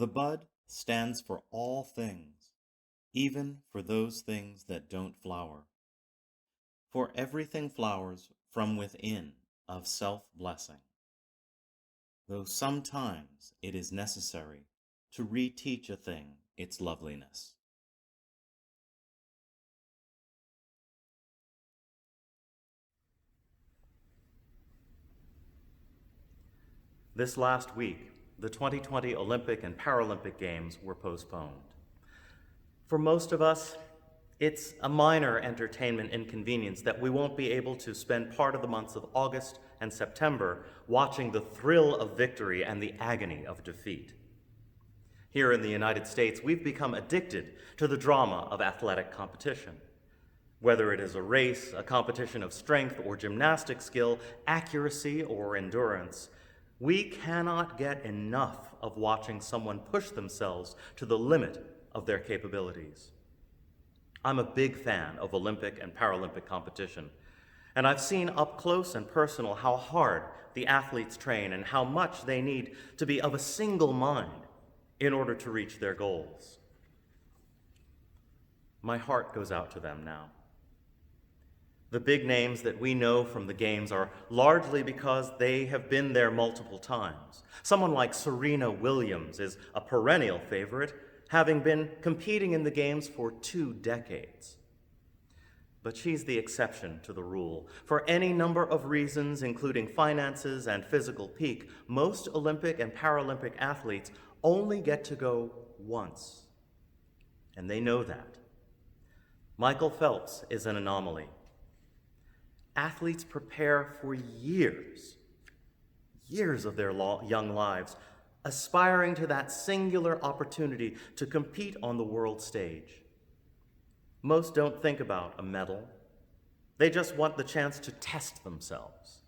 The bud stands for all things, even for those things that don't flower. For everything flowers from within of self-blessing, though sometimes it is necessary to reteach a thing its loveliness. This last week, the 2020 Olympic and Paralympic Games were postponed. For most of us, it's a minor entertainment inconvenience that we won't be able to spend part of the months of August and September watching the thrill of victory and the agony of defeat. Here in the United States, we've become addicted to the drama of athletic competition. Whether it is a race, a competition of strength or gymnastic skill, accuracy or endurance, we cannot get enough of watching someone push themselves to the limit of their capabilities. I'm a big fan of Olympic and Paralympic competition, and I've seen up close and personal how hard the athletes train and how much they need to be of a single mind in order to reach their goals. My heart goes out to them now. The big names that we know from the games are largely because they have been there multiple times. Someone like Serena Williams is a perennial favorite, having been competing in the games for 2 decades. But she's the exception to the rule. For any number of reasons, including finances and physical peak, most Olympic and Paralympic athletes only get to go once. And they know that. Michael Phelps is an anomaly. Athletes prepare for years of their young lives, aspiring to that singular opportunity to compete on the world stage. Most don't think about a medal. They just want the chance to test themselves.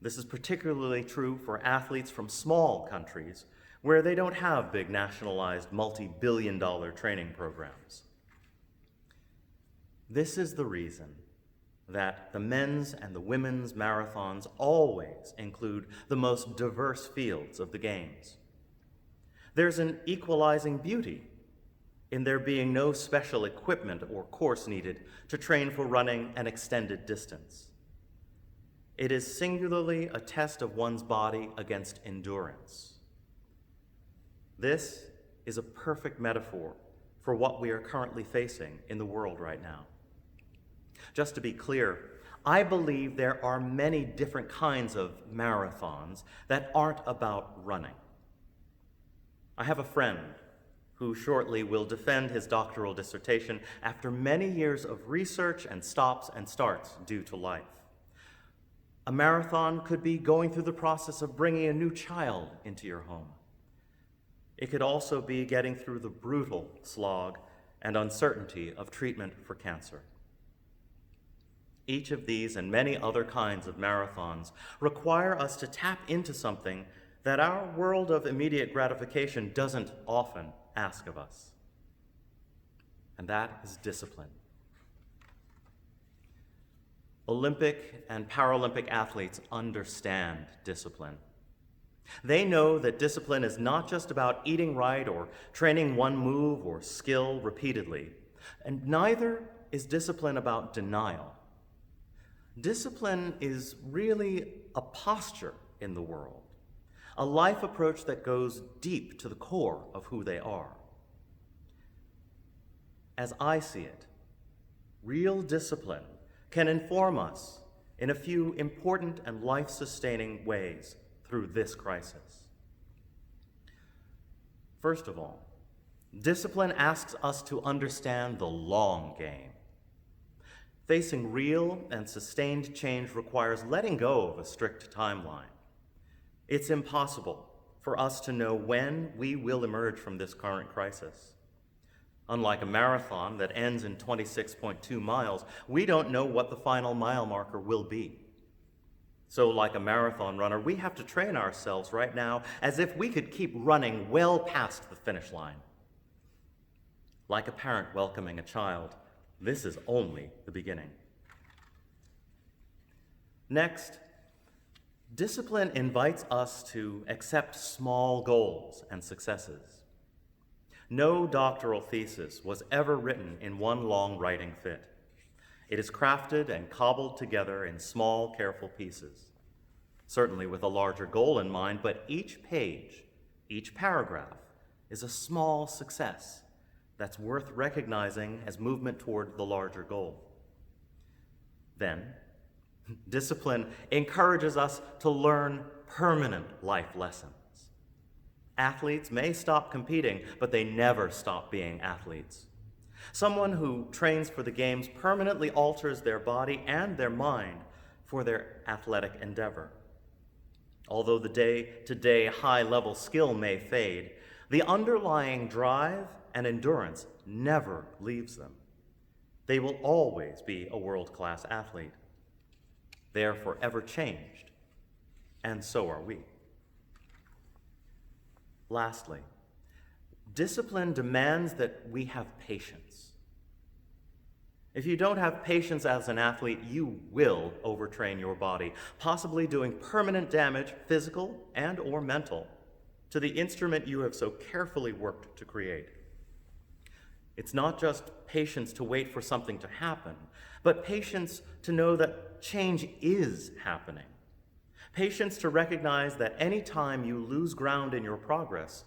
This is particularly true for athletes from small countries where they don't have big nationalized multi-billion-dollar training programs. This is the reason that the men's and the women's marathons always include the most diverse fields of the games. There's an equalizing beauty in there being no special equipment or course needed to train for running an extended distance. It is singularly a test of one's body against endurance. This is a perfect metaphor for what we are currently facing in the world right now. Just to be clear, I believe there are many different kinds of marathons that aren't about running. I have a friend who shortly will defend his doctoral dissertation after many years of research and stops and starts due to life. A marathon could be going through the process of bringing a new child into your home. It could also be getting through the brutal slog and uncertainty of treatment for cancer. Each of these and many other kinds of marathons require us to tap into something that our world of immediate gratification doesn't often ask of us. And that is discipline. Olympic and Paralympic athletes understand discipline. They know that discipline is not just about eating right or training one move or skill repeatedly, and neither is discipline about denial. Discipline is really a posture in the world, a life approach that goes deep to the core of who they are. As I see it, real discipline can inform us in a few important and life-sustaining ways through this crisis. First of all, discipline asks us to understand the long game. Facing real and sustained change requires letting go of a strict timeline. It's impossible for us to know when we will emerge from this current crisis. Unlike a marathon that ends in 26.2 miles, we don't know what the final mile marker will be. So like a marathon runner, we have to train ourselves right now as if we could keep running well past the finish line. Like a parent welcoming a child, this is only the beginning. Next, discipline invites us to accept small goals and successes. No doctoral thesis was ever written in one long writing fit. It is crafted and cobbled together in small, careful pieces, certainly with a larger goal in mind, but each page, each paragraph, is a small success that's worth recognizing as movement toward the larger goal. Then, discipline encourages us to learn permanent life lessons. Athletes may stop competing, but they never stop being athletes. Someone who trains for the games permanently alters their body and their mind for their athletic endeavor. Although the day-to-day high-level skill may fade, the underlying drive and endurance never leaves them. They will always be a world-class athlete. They are forever changed, and so are we. Lastly, discipline demands that we have patience. If you don't have patience as an athlete, you will overtrain your body, possibly doing permanent damage, physical and or mental, to the instrument you have so carefully worked to create. It's not just patience to wait for something to happen, but patience to know that change is happening. Patience to recognize that any time you lose ground in your progress,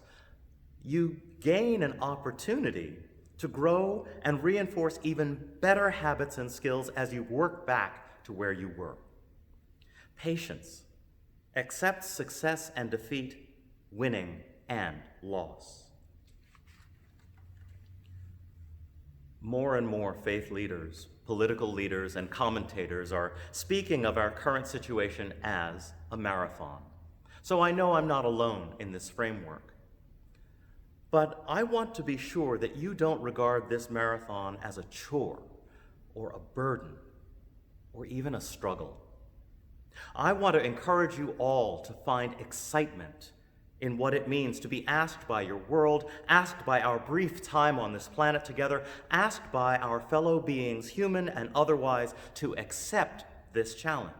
you gain an opportunity to grow and reinforce even better habits and skills as you work back to where you were. Patience accepts success and defeat, winning and loss. More and more faith leaders, political leaders, and commentators are speaking of our current situation as a marathon. So I know I'm not alone in this framework. But I want to be sure that you don't regard this marathon as a chore or a burden or even a struggle. I want to encourage you all to find excitement in what it means to be asked by your world, asked by our brief time on this planet together, asked by our fellow beings, human and otherwise, to accept this challenge,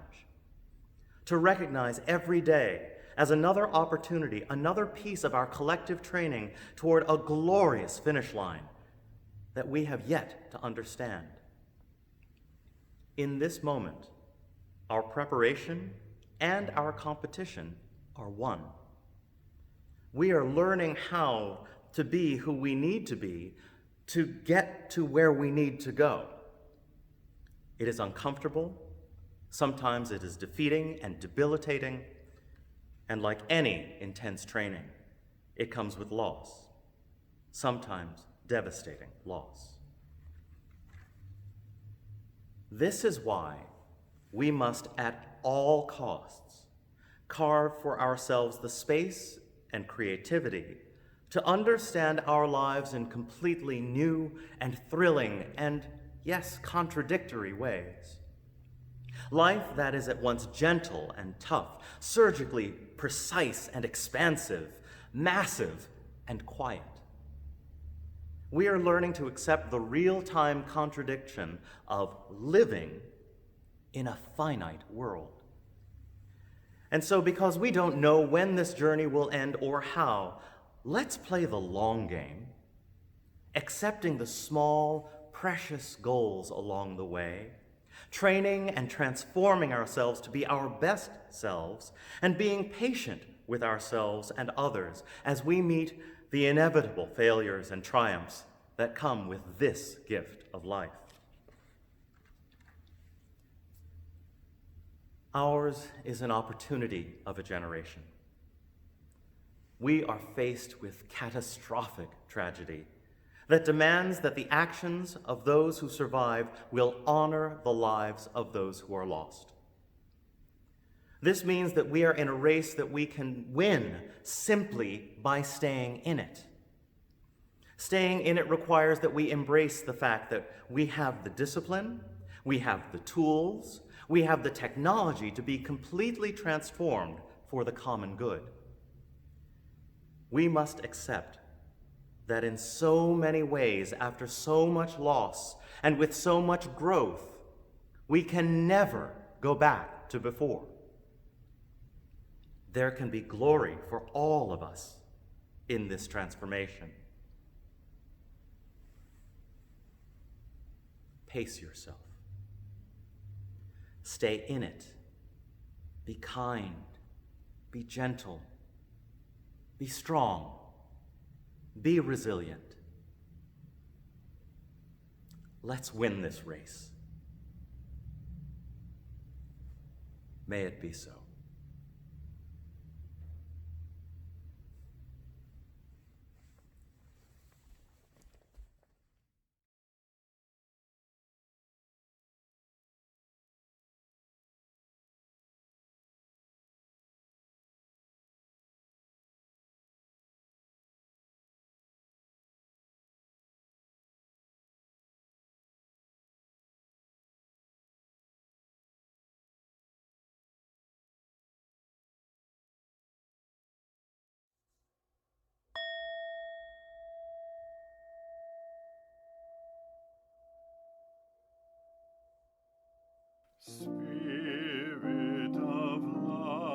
to recognize every day as another opportunity, another piece of our collective training toward a glorious finish line that we have yet to understand. In this moment, our preparation and our competition are one. We are learning how to be who we need to be to get to where we need to go. It is uncomfortable, sometimes it is defeating and debilitating, and like any intense training, it comes with loss, sometimes devastating loss. This is why we must at all costs carve for ourselves the space and creativity to understand our lives in completely new and thrilling and, yes, contradictory ways. Life that is at once gentle and tough, surgically precise and expansive, massive and quiet. We are learning to accept the real-time contradiction of living in a finite world. And so, because we don't know when this journey will end or how, let's play the long game, accepting the small, precious goals along the way, training and transforming ourselves to be our best selves, and being patient with ourselves and others as we meet the inevitable failures and triumphs that come with this gift of life. Ours is an opportunity of a generation. We are faced with catastrophic tragedy that demands that the actions of those who survive will honor the lives of those who are lost. This means that we are in a race that we can win simply by staying in it. Staying in it requires that we embrace the fact that we have the discipline, we have the tools, we have the technology to be completely transformed for the common good. We must accept that in so many ways, after so much loss and with so much growth, we can never go back to before. There can be glory for all of us in this transformation. pace yourself. Stay in it. Be kind. Be gentle. Be strong. Be resilient. Let's win this race. May it be so. Spirit of life.